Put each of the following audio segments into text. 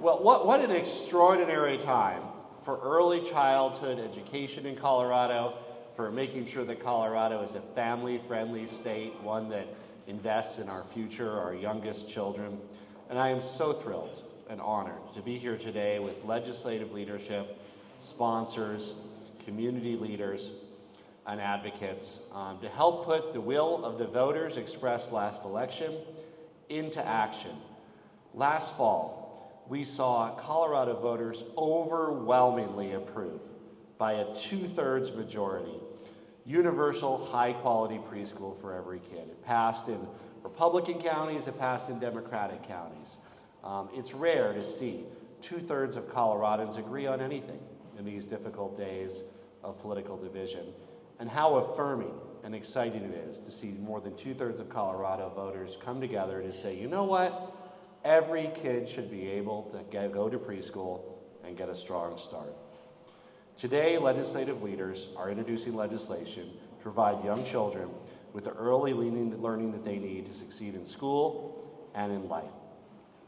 Well, what an extraordinary time for early childhood education in Colorado, for making sure that Colorado is a family-friendly state, one that invests in our future, our youngest children. And I am so thrilled and honored to be here today with legislative leadership, sponsors, community leaders, and advocates to help put the will of the voters expressed last election into action. Last fall, we saw Colorado voters overwhelmingly approve, by a 2/3 majority, universal high-quality preschool for every kid. It passed in Republican counties, it passed in Democratic counties. It's rare to see 2/3 of Coloradans agree on anything in these difficult days of political division. And how affirming and exciting it is to see more than 2/3 of Colorado voters come together to say, you know what? Every kid should be able to go to preschool and get a strong start. Today, legislative leaders are introducing legislation to provide young children with the early learning that they need to succeed in school and in life.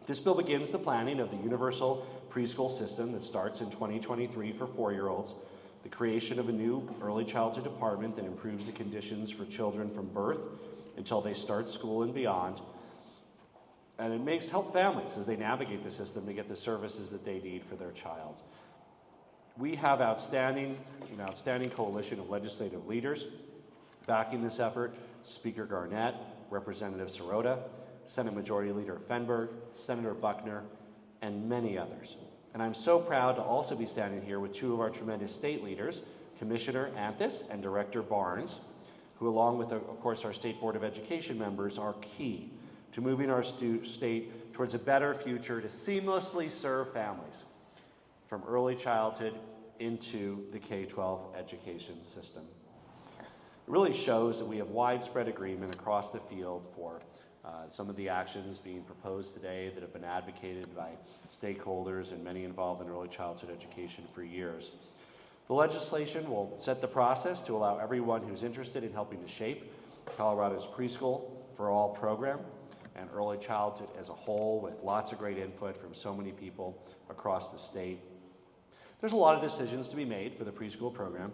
This bill begins the planning of the universal preschool system that starts in 2023 for 4-year-olds, the creation of a new early childhood department that improves the conditions for children from birth until they start school and beyond. And it help families as they navigate the system to get the services that they need for their child. We have an outstanding coalition of legislative leaders backing this effort: Speaker Garnett, Representative Sirota, Senate Majority Leader Fenberg, Senator Buckner, and many others. And I'm so proud to also be standing here with two of our tremendous state leaders, Commissioner Anthis and Director Barnes, who, along with, of course, our State Board of Education members, are key to moving our state towards a better future to seamlessly serve families from early childhood into the K-12 education system. It really shows that we have widespread agreement across the field for some of the actions being proposed today that have been advocated by stakeholders and many involved in early childhood education for years. The legislation will set the process to allow everyone who's interested in helping to shape Colorado's preschool for all program and early childhood as a whole, with lots of great input from so many people across the state. There's a lot of decisions to be made for the preschool program.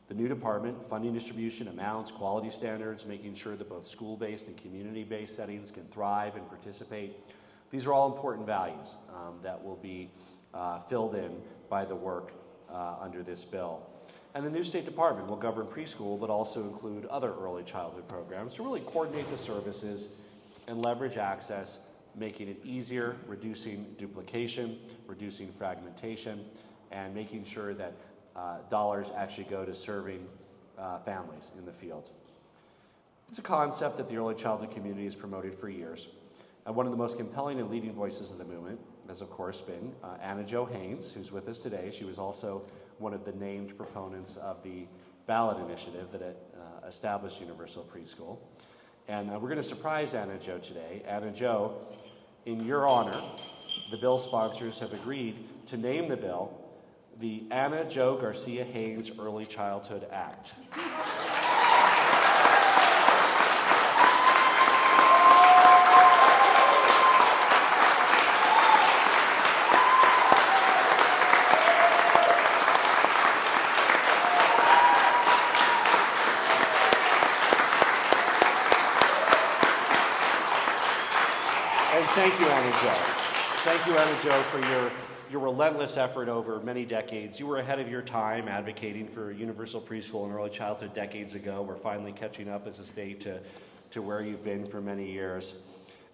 The new department, funding distribution, amounts, quality standards, making sure that both school-based and community-based settings can thrive and participate. These are all important values that will be filled in by the work under this bill. And the new State Department will govern preschool, but also include other early childhood programs to really coordinate the services and leverage access, making it easier, reducing duplication, reducing fragmentation, and making sure that dollars actually go to serving families in the field. It's a concept that the early childhood community has promoted for years. And one of the most compelling and leading voices of the movement has, of course, been Anna Jo Haynes, who's with us today. She was also one of the named proponents of the ballot initiative that established universal preschool. And we're going to surprise Anna Jo today. Anna Jo, in your honor, the bill sponsors have agreed to name the bill the Anna Jo Garcia Haynes Early Childhood Act. And thank you, Anna Jo. Thank you, Anna Jo, for your relentless effort over many decades. You were ahead of your time advocating for universal preschool and early childhood decades ago. We're finally catching up as a state to where you've been for many years.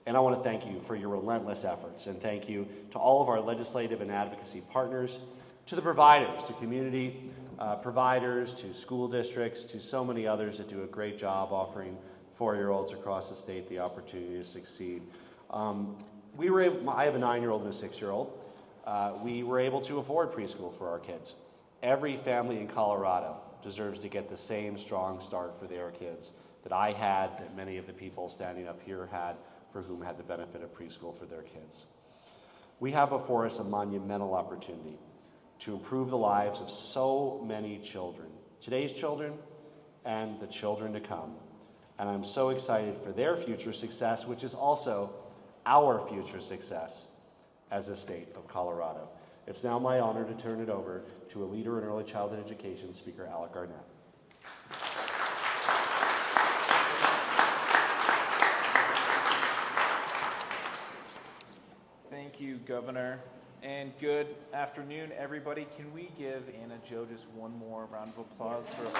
And I want to thank you for your relentless efforts. And thank you to all of our legislative and advocacy partners, to the providers, to community providers, to school districts, to so many others that do a great job offering 4-year-olds across the state the opportunity to succeed. I have a 9-year-old and a 6-year-old. We were able to afford preschool for our kids. Every family in Colorado deserves to get the same strong start for their kids that I had, that many of the people standing up here had, for whom had the benefit of preschool for their kids. We have before us a monumental opportunity to improve the lives of so many children, today's children and the children to come. And I'm so excited for their future success, which is also our future success as a state of Colorado. It's now my honor to turn it over to a leader in early childhood education, Speaker Alec Garnett. Thank you, Governor, and good afternoon, everybody. Can we give Anna Jo just one more round of applause for all?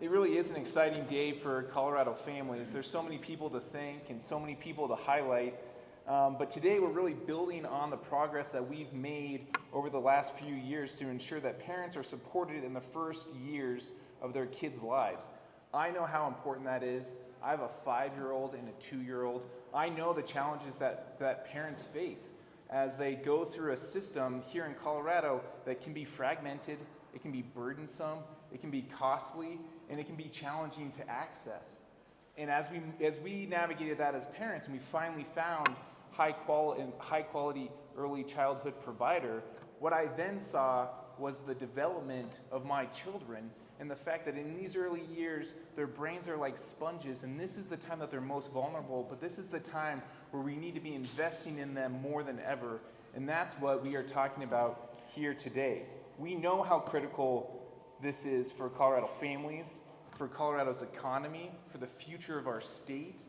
It really is an exciting day for Colorado families. There's so many people to thank and so many people to highlight. But today we're really building on the progress that we've made over the last few years to ensure that parents are supported in the first years of their kids' lives. I know how important that is. I have a 5-year-old and a 2-year-old. I know the challenges that parents face as they go through a system here in Colorado that can be fragmented, it can be burdensome, it can be costly, and it can be challenging to access. And as we navigated that as parents and we finally found high quality early childhood provider, what I then saw was the development of my children and the fact that in these early years, their brains are like sponges, and this is the time that they're most vulnerable, but this is the time where we need to be investing in them more than ever, and that's what we are talking about here today. We know how critical this is for Colorado families, for Colorado's economy, for the future of our state,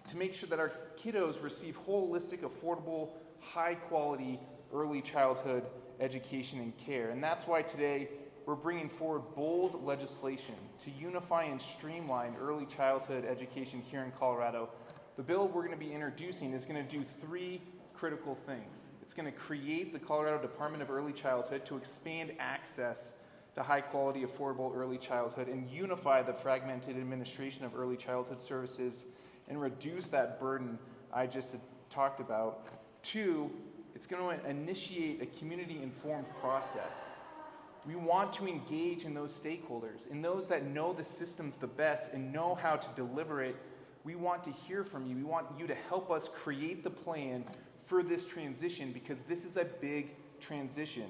to make sure that our kiddos receive holistic, affordable, high-quality early childhood education and care. And that's why today we're bringing forward bold legislation to unify and streamline early childhood education here in Colorado. The bill we're going to be introducing is going to do 3 critical things. It's going to create the Colorado Department of Early Childhood to expand access to high-quality, affordable early childhood and unify the fragmented administration of early childhood services and reduce that burden I just talked about. 2, it's going to initiate a community-informed process. We want to engage in those stakeholders, in those that know the systems the best and know how to deliver it. We want to hear from you. We want you to help us create the plan for this transition because this is a big transition.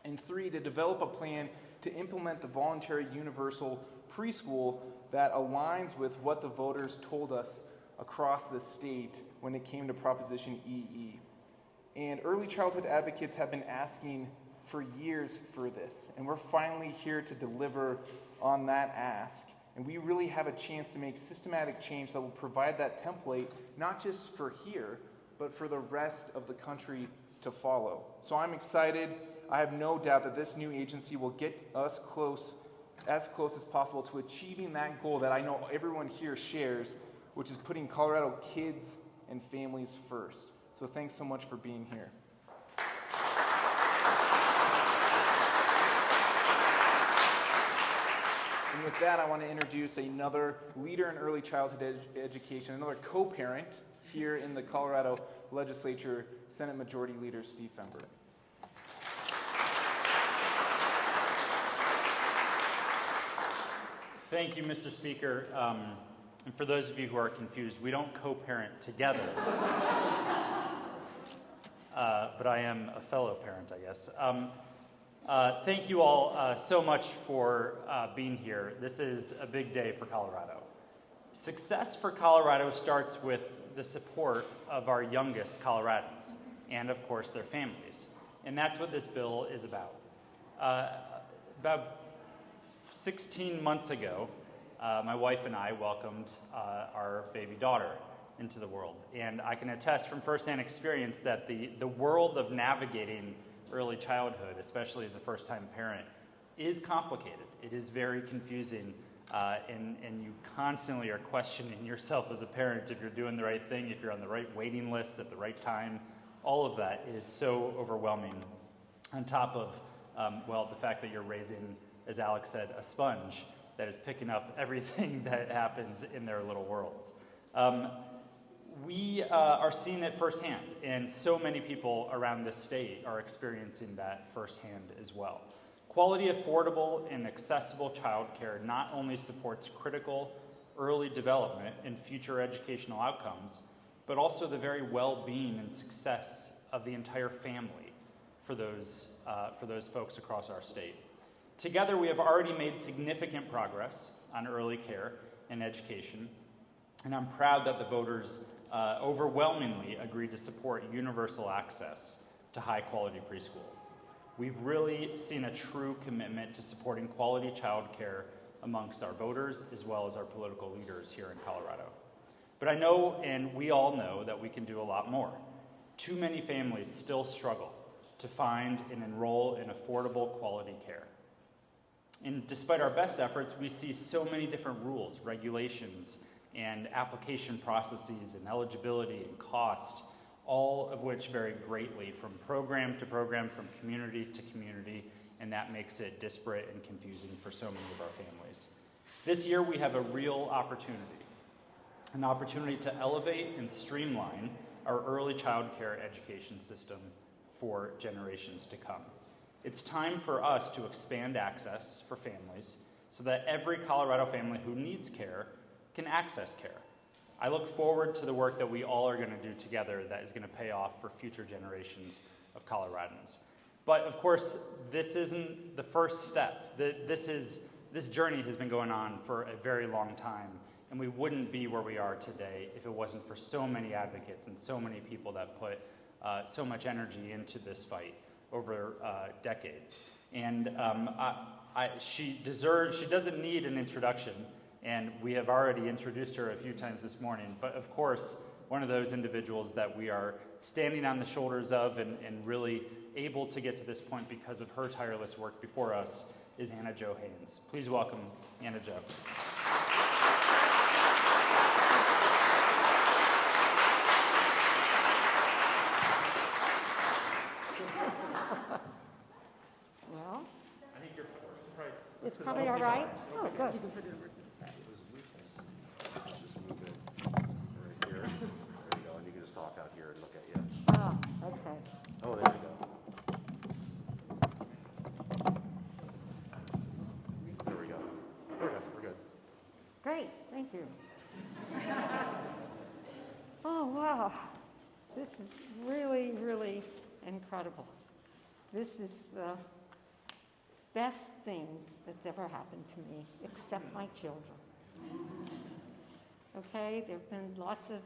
And 3, to develop a plan to implement the voluntary universal preschool that aligns with what the voters told us across the state when it came to Proposition EE. And early childhood advocates have been asking for years for this, and we're finally here to deliver on that ask. And we really have a chance to make systematic change that will provide that template, not just for here, but for the rest of the country to follow. So I'm excited. I have no doubt that this new agency will get us as close as possible to achieving that goal that I know everyone here shares, which is putting Colorado kids and families first. So thanks so much for being here. And with that, I want to introduce another leader in early childhood education, another co-parent here in the Colorado Legislature, Senate Majority Leader Steve Fember. Thank you, Mr. Speaker. And for those of you who are confused, we don't co-parent together. But I am a fellow parent, I guess. Thank you all so much for being here. This is a big day for Colorado. Success for Colorado starts with the support of our youngest Coloradans and, of course, their families. And that's what this bill is about. About 16 months ago, my wife and I welcomed our baby daughter into the world. And I can attest from firsthand experience that the world of navigating early childhood, especially as a first-time parent, is complicated. It is very confusing, and you constantly are questioning yourself as a parent if you're doing the right thing, if you're on the right waiting list at the right time. All of that is so overwhelming. On top of, the fact that you're raising, as Alex said, a sponge that is picking up everything that happens in their little worlds. We are seeing it firsthand, and so many people around this state are experiencing that firsthand as well. Quality, affordable, and accessible childcare not only supports critical early development and future educational outcomes, but also the very well-being and success of the entire family for those folks across our state. Together, we have already made significant progress on early care and education, and I'm proud that the voters overwhelmingly agreed to support universal access to high-quality preschool. We've really seen a true commitment to supporting quality childcare amongst our voters as well as our political leaders here in Colorado. But I know, and we all know, that we can do a lot more. Too many families still struggle to find and enroll in affordable quality care. And despite our best efforts, we see so many different rules, regulations, and application processes and eligibility and cost, all of which vary greatly from program to program, from community to community, and that makes it disparate and confusing for so many of our families. This year we have a real opportunity, an opportunity to elevate and streamline our early child care education system for generations to come. It's time for us to expand access for families so that every Colorado family who needs care can access care. I look forward to the work that we all are going to do together that is going to pay off for future generations of Coloradans. But of course, this isn't the first step. This journey has been going on for a very long time, and we wouldn't be where we are today if it wasn't for so many advocates and so many people that put so much energy into this fight over decades. And she doesn't need an introduction, and we have already introduced her a few times this morning. But of course, one of those individuals that we are standing on the shoulders of and really able to get to this point because of her tireless work before us is Anna Jo Haynes. Please welcome Anna Jo. Well, I think you're probably... it's probably all right. Oh, good. Just move it right here. There you go, and you can just talk out here and look at you. Oh, okay. Oh, there you go. There we go. We're good. Great, thank you. Oh, wow. This is really, really incredible. This is the best thing that's ever happened to me, except my children. Okay, there have been lots of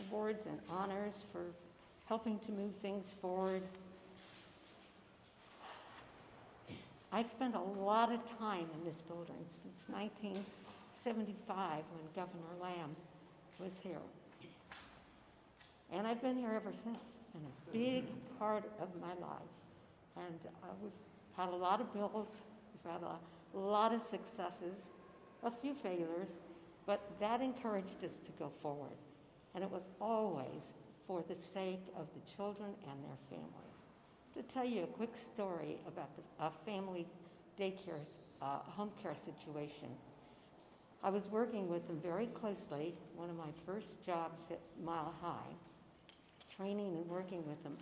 awards and honors for helping to move things forward. I've spent a lot of time in this building since 1975 when Governor Lamb was here. And I've been here ever since. It's been a big part of my life. And we've had a lot of bills, we've had a lot of successes, a few failures, but that encouraged us to go forward. And it was always for the sake of the children and their families. To tell you a quick story about a family daycare, home care situation. I was working with them very closely, one of my first jobs at Mile High, training and working with them.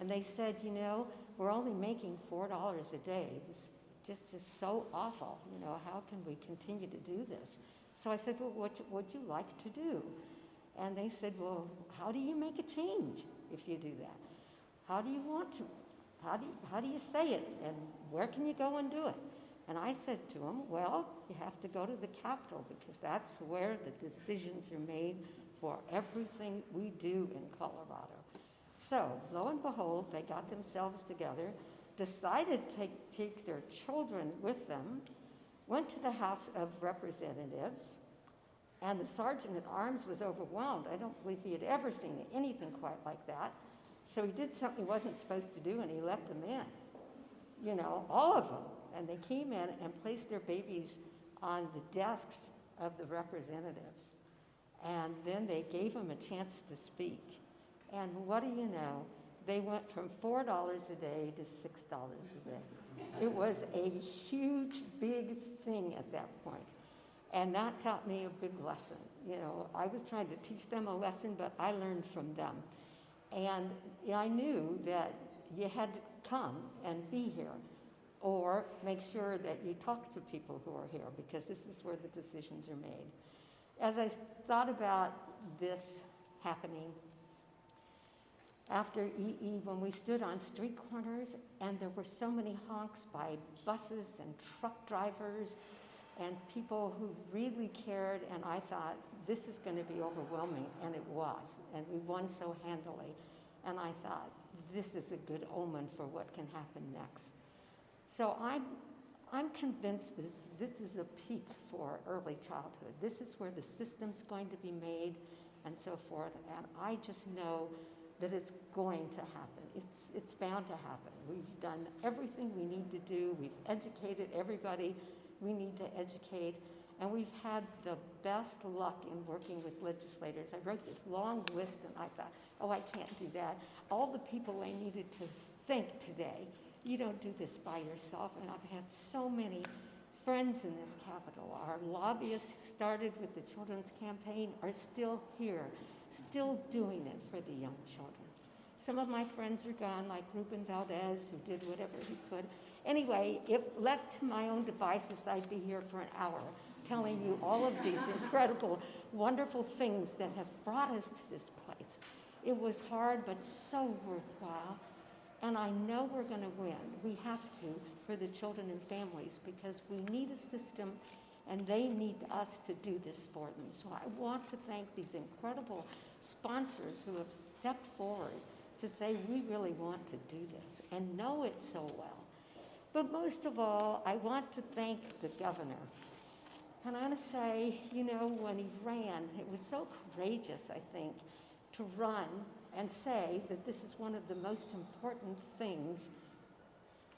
And they said, you know, we're only making $4 a day. This just is so awful. You know, how can we continue to do this? So I said, well, what would you like to do? And they said, well, how do you make a change if you do that? How do you want to? How do you say it? And where can you go and do it? And I said to them, well, you have to go to the Capitol because that's where the decisions are made for everything we do in Colorado. So, lo and behold, they got themselves together, decided to take their children with them, went to the House of Representatives, and the Sergeant at Arms was overwhelmed. I don't believe he had ever seen anything quite like that. So he did something he wasn't supposed to do, and he let them in. You know, all of them. And they came in and placed their babies on the desks of the representatives. And then they gave them a chance to speak. And what do you know? They went from $4 a day to $6 a day. It was a huge, big thing at that point. And that taught me a big lesson. You know, I was trying to teach them a lesson, but I learned from them. And I knew that you had to come and be here or make sure that you talk to people who are here because this is where the decisions are made. As I thought about this happening, after EE when we stood on street corners and there were so many honks by buses and truck drivers and people who really cared, and I thought, this is going to be overwhelming, and it was, and we won so handily. And I thought, this is a good omen for what can happen next. So I'm convinced this is a peak for early childhood. This is where the system's going to be made and so forth, and I just know that it's going to happen. It's bound to happen. We've done everything we need to do. We've educated everybody we need to educate, and we've had the best luck in working with legislators. I wrote this long list, and I thought, oh, I can't do that. All the people I needed to thank today. You don't do this by yourself, and I've had so many friends in this Capitol. Our lobbyists who started with the Children's Campaign are still here, still doing it for the young children. Some of my friends are gone, like Ruben Valdez, who did whatever he could. Anyway, if left to my own devices, I'd be here for an hour telling you all of these incredible, wonderful things that have brought us to this place. It was hard, but so worthwhile. And I know we're going to win. We have to for the children and families because we need a system and they need us to do this for them. So I want to thank these incredible sponsors who have stepped forward to say we really want to do this and know it so well. But most of all, I want to thank the governor. And I want to say, you know, when he ran, it was so courageous, I think, to run and say that this is one of the most important things.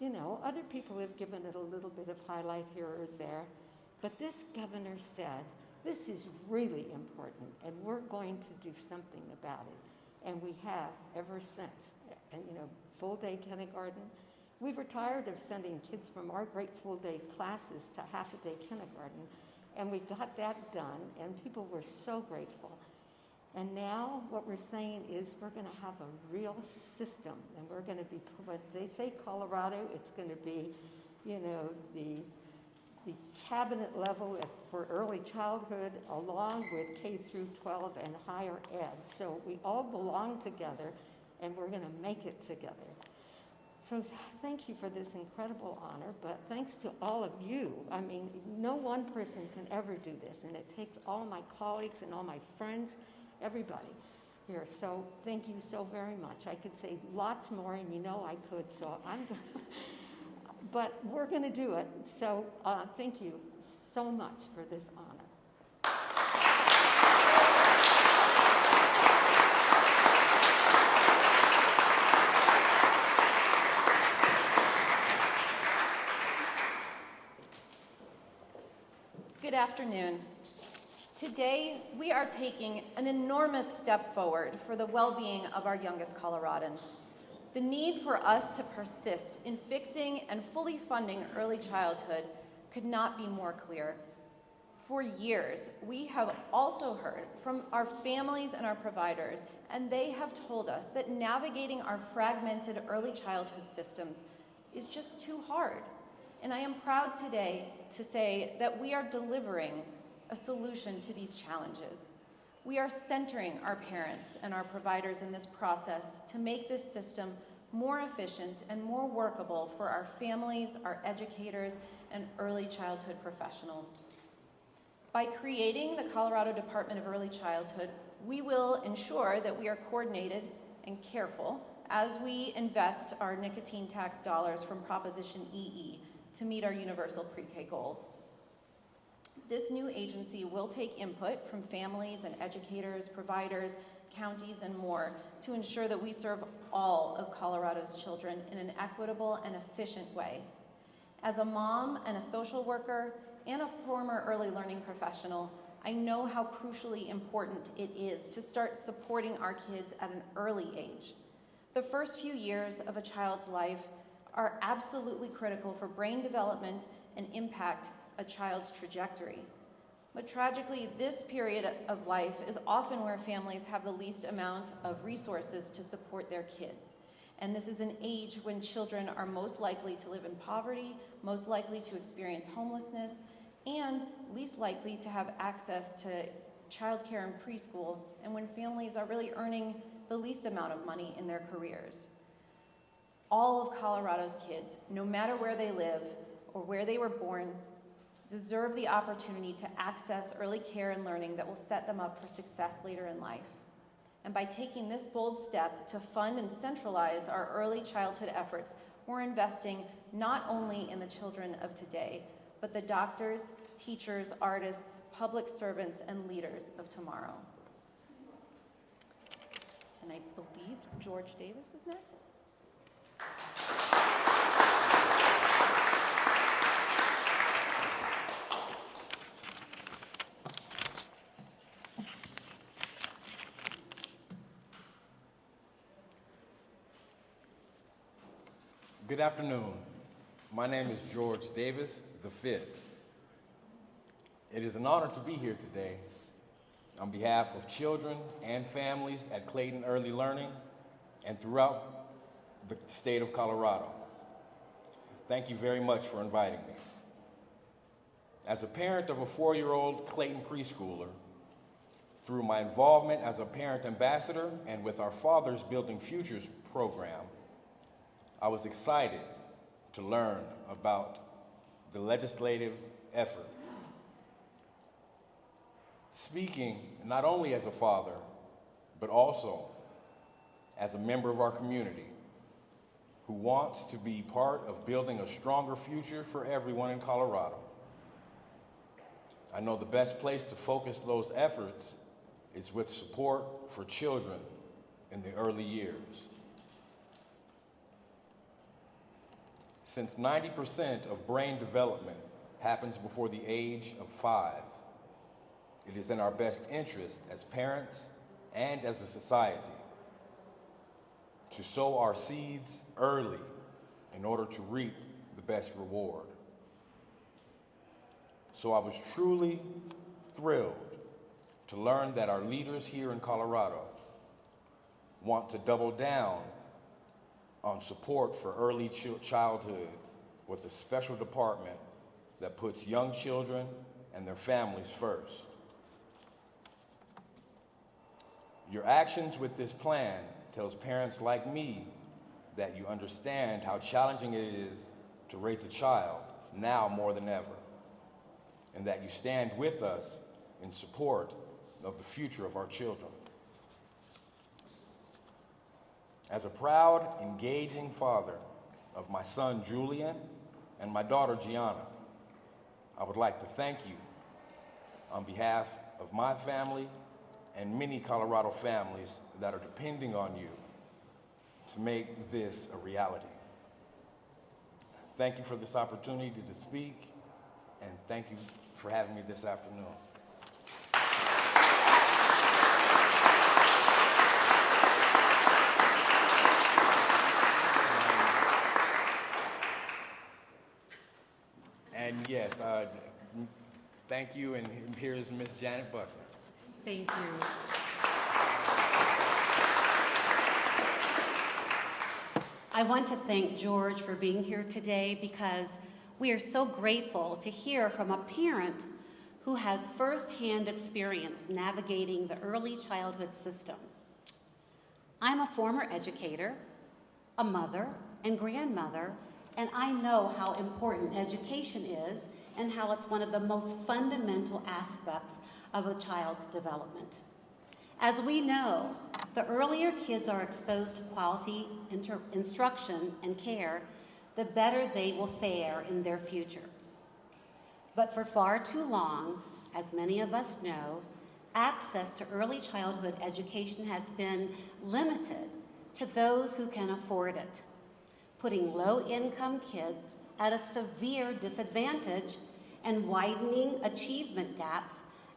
You know, other people have given it a little bit of highlight here or there, but this governor said, this is really important, and we're going to do something about it. And we have ever since. And, you know, full-day kindergarten. We were tired of sending kids from our great full-day classes to half-a-day kindergarten, and we got that done, and people were so grateful. And now what we're saying is we're going to have a real system, and we're going to be, when they say Colorado, it's going to be, you know, the cabinet level for early childhood along with K through 12 and higher ed. So we all belong together, and we're going to make it together. So thank you for this incredible honor, but thanks to all of you. I mean, no one person can ever do this, and it takes all my colleagues and all my friends, everybody here. So thank you so very much. I could say lots more, and you know I could, so I'm going to, but we're going to do it. So thank you so much for this honor. Good afternoon. Today, we are taking an enormous step forward for the well-being of our youngest Coloradans. The need for us to persist in fixing and fully funding early childhood could not be more clear. For years, we have also heard from our families and our providers, and they have told us that navigating our fragmented early childhood systems is just too hard. And I am proud today to say that we are delivering a solution to these challenges. We are centering our parents and our providers in this process to make this system more efficient and more workable for our families, our educators, and early childhood professionals. By creating the Colorado Department of Early Childhood, we will ensure that we are coordinated and careful as we invest our nicotine tax dollars from Proposition EE to meet our universal pre-K goals. This new agency will take input from families and educators, providers, counties, and more to ensure that we serve all of Colorado's children in an equitable and efficient way. As a mom and a social worker and a former early learning professional, I know how crucially important it is to start supporting our kids at an early age. The first few years of a child's life are absolutely critical for brain development and impact a child's trajectory. But tragically, this period of life is often where families have the least amount of resources to support their kids. And this is an age when children are most likely to live in poverty, most likely to experience homelessness, and least likely to have access to childcare and preschool, and when families are really earning the least amount of money in their careers. All of Colorado's kids, no matter where they live or where they were born, deserve the opportunity to access early care and learning that will set them up for success later in life. And by taking this bold step to fund and centralize our early childhood efforts, we're investing not only in the children of today, but the doctors, teachers, artists, public servants, and leaders of tomorrow. And I believe George Davis is next. Good afternoon. My name is George Davis V. It is an honor to be here today on behalf of children and families at Clayton Early Learning and throughout the state of Colorado. Thank you very much for inviting me. As a parent of a 4-year-old Clayton preschooler, through my involvement as a parent ambassador and with our Fathers Building Futures program, I was excited to learn about the legislative effort. Speaking not only as a father, but also as a member of our community who wants to be part of building a stronger future for everyone in Colorado. I know the best place to focus those efforts is with support for children in the early years. Since 90% of brain development happens before the age of 5, it is in our best interest as parents and as a society to sow our seeds early in order to reap the best reward. So I was truly thrilled to learn that our leaders here in Colorado want to double down on support for early childhood with a special department that puts young children and their families first. Your actions with this plan tells parents like me that you understand how challenging it is to raise a child now more than ever, and that you stand with us in support of the future of our children. As a proud, engaging father of my son Julian and my daughter Gianna, I would like to thank you on behalf of my family and many Colorado families that are depending on you to make this a reality. Thank you for this opportunity to speak, and thank you for having me this afternoon. And yes, thank you, and here is Miss Janet Buckner. Thank you. I want to thank George for being here today because we are so grateful to hear from a parent who has firsthand experience navigating the early childhood system. I'm a former educator, a mother, and grandmother, and I know how important education is and how it's one of the most fundamental aspects of a child's development. As we know, the earlier kids are exposed to quality instruction and care, the better they will fare in their future. But for far too long, as many of us know, access to early childhood education has been limited to those who can afford it, putting low-income kids at a severe disadvantage and widening achievement gaps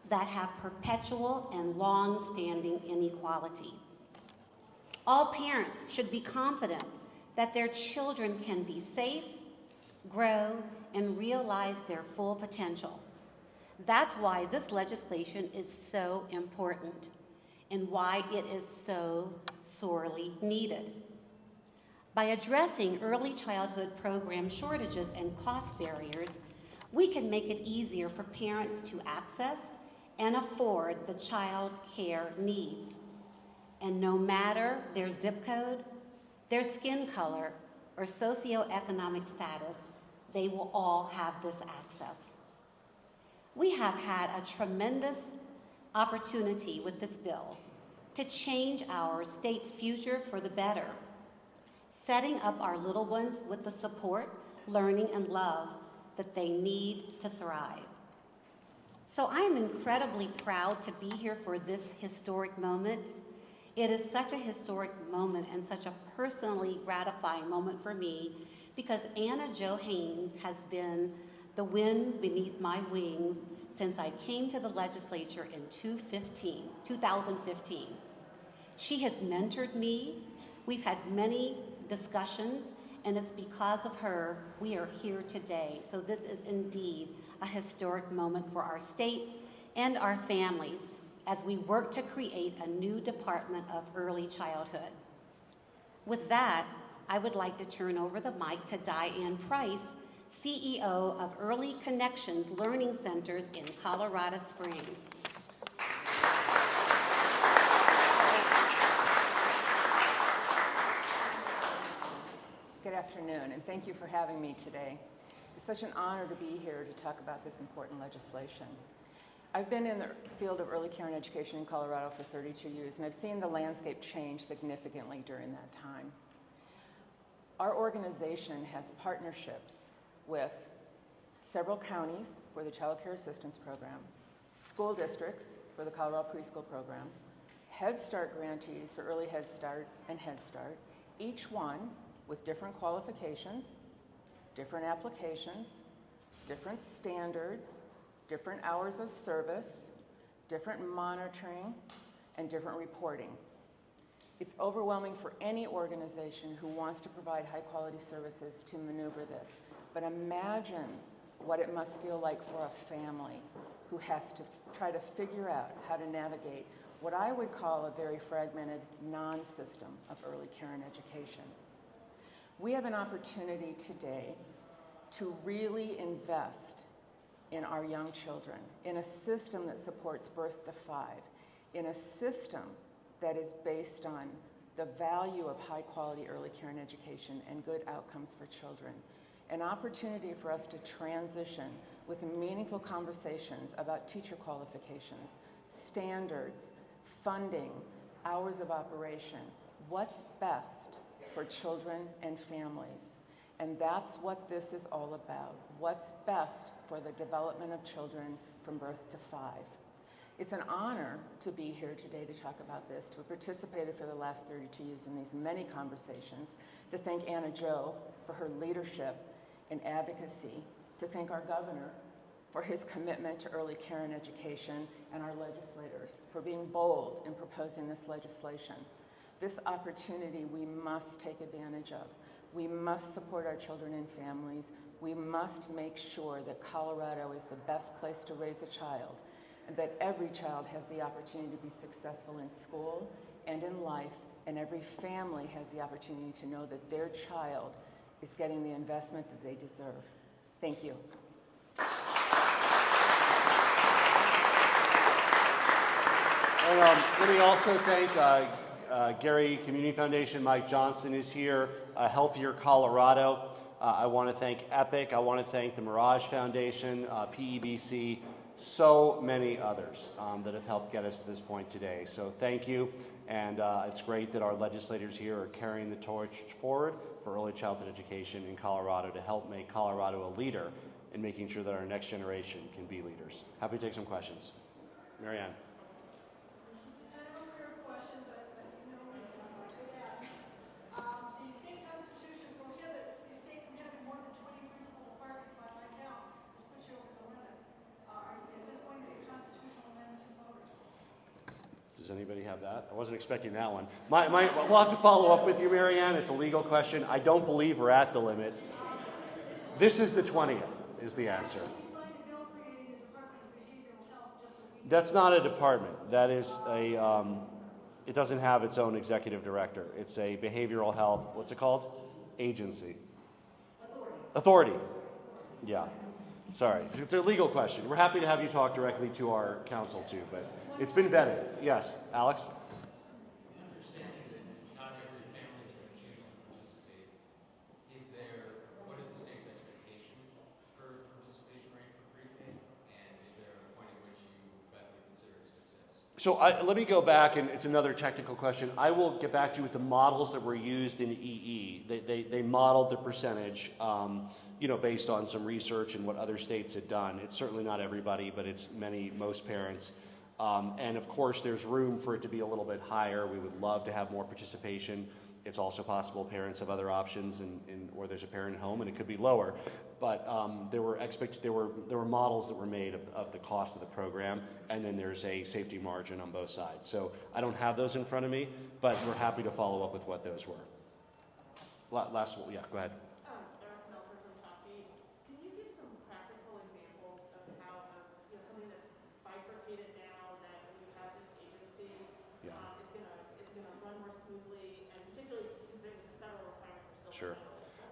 that have perpetual and long-standing inequality. All parents should be confident that their children can be safe, grow, and realize their full potential. That's why this legislation is so important and why it is so sorely needed. By addressing early childhood program shortages and cost barriers, we can make it easier for parents to access and afford the child care needs. and no matter their zip code, their skin color, or socioeconomic status, they will all have this access. We have had a tremendous opportunity with this bill to change our state's future for the better, setting up our little ones with the support, learning, and love that they need to thrive. So I am incredibly proud to be here for this historic moment. It is such a historic moment and such a personally gratifying moment for me because Anna Jo Haynes has been the wind beneath my wings since I came to the legislature in 2015. She has mentored me. We've had many discussions, and it's because of her we are here today. So this is indeed a historic moment for our state and our families as we work to create a new Department of Early Childhood. With that, I would like to turn over the mic to Diane Price, CEO of Early Connections Learning Centers in Colorado Springs. Good afternoon, and thank you for having me today. It's such an honor to be here to talk about this important legislation. I've been in the field of early care and education in Colorado for 32 years, and I've seen the landscape change significantly during that time. Our organization has partnerships with several counties for the Child Care Assistance Program, school districts for the Colorado Preschool Program, Head Start grantees for Early Head Start and Head Start, each one with different qualifications, different applications, different standards, different hours of service, different monitoring, and different reporting. It's overwhelming for any organization who wants to provide high-quality services to maneuver this. But imagine what it must feel like for a family who has to try to figure out how to navigate what I would call a very fragmented non-system of early care and education. We have an opportunity today to really invest in our young children, in a system that supports birth to 5, in a system that is based on the value of high quality early care and education and good outcomes for children. An opportunity for us to transition with meaningful conversations about teacher qualifications, standards, funding, hours of operation, what's best for children and families. And that's what this is all about. What's best for the development of children from birth to 5. It's an honor to be here today to talk about this, to have participated for the last 32 years in these many conversations, to thank Anna Jo for her leadership and advocacy, to thank our governor for his commitment to early care and education, and our legislators for being bold in proposing this legislation. This opportunity we must take advantage of. We must support our children and families. We must make sure that Colorado is the best place to raise a child, and that every child has the opportunity to be successful in school and in life, and every family has the opportunity to know that their child is getting the investment that they deserve. Thank you. And let me also thank Gary Community Foundation. Mike Johnson is here. Healthier Colorado. I want to thank EPIC. I want to thank the Mirage Foundation, PEBC, so many others that have helped get us to this point today. So thank you. And it's great that our legislators here are carrying the torch forward for early childhood education in Colorado to help make Colorado a leader in making sure that our next generation can be leaders. Happy to take some questions. Mary Ann. Does anybody have that? I wasn't expecting that one. We'll have to follow up with you, Mary Ann. It's a legal question. I don't believe we're at the limit. This is the 20th, is the answer. That's not a department. That is a, it doesn't have its own executive director. It's a behavioral health, what's it called? Agency. Authority. Yeah. Sorry. It's a legal question. We're happy to have you talk directly to our council too, but it's been vetted. Yes, Alex? So let me go back, and it's another technical question. I will get back to you with the models that were used in EE. They modeled the percentage, based on some research and what other states had done. It's certainly not everybody, but it's most parents. And of course, there's room for it to be a little bit higher. We would love to have more participation. It's also possible parents have other options, or there's a parent at home, and it could be lower. But there were models that were made of the cost of the program, and then there's a safety margin on both sides. So I don't have those in front of me, but we're happy to follow up with what those were. Last one, yeah, go ahead. Can you give some practical examples of how something that's bifurcated now that when you have this agency, it's gonna run more smoothly, and particularly considering the federal requirements are still. Sure.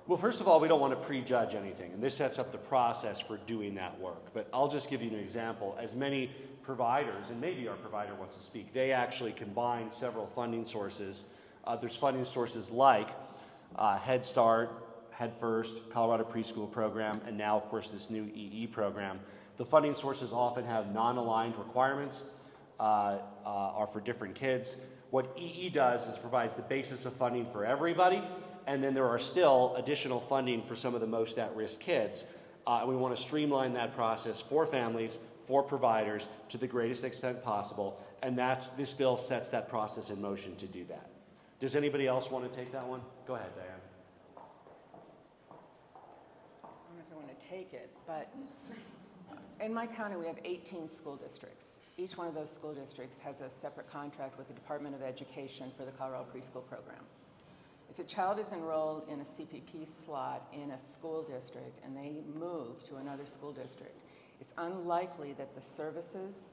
Well, first of all, we don't want to prejudge anything, and this sets up the process for doing that work. But I'll just give you an example. As many providers, and maybe our provider wants to speak, they actually combine several funding sources. There's funding sources like Head Start, Head First, Colorado Preschool Program, and now, of course, this new EE program. The funding sources often have non-aligned requirements, are for different kids. What EE does is provides the basis of funding for everybody, and then there are still additional funding for some of the most at-risk kids. And we want to streamline that process for families, for providers, to the greatest extent possible, and this bill sets that process in motion to do that. Does anybody else want to take that one? Go ahead, Diane. I don't know if I want to take it, but in my county we have 18 school districts. Each one of those school districts has a separate contract with the Department of Education for the Colorado Preschool Program. If a child is enrolled in a CPP slot in a school district and they move to another school district, it's unlikely that the services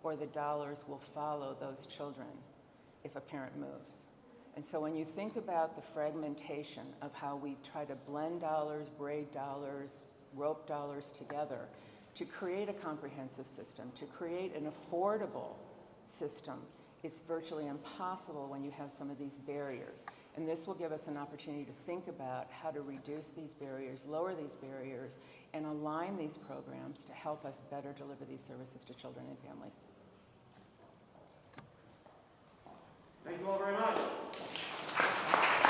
or the dollars will follow those children if a parent moves. And so when you think about the fragmentation of how we try to blend dollars, braid dollars, rope dollars together to create a comprehensive system, to create an affordable system, it's virtually impossible when you have some of these barriers. And this will give us an opportunity to think about how to reduce these barriers, lower these barriers, and align these programs to help us better deliver these services to children and families. Thank you all very much.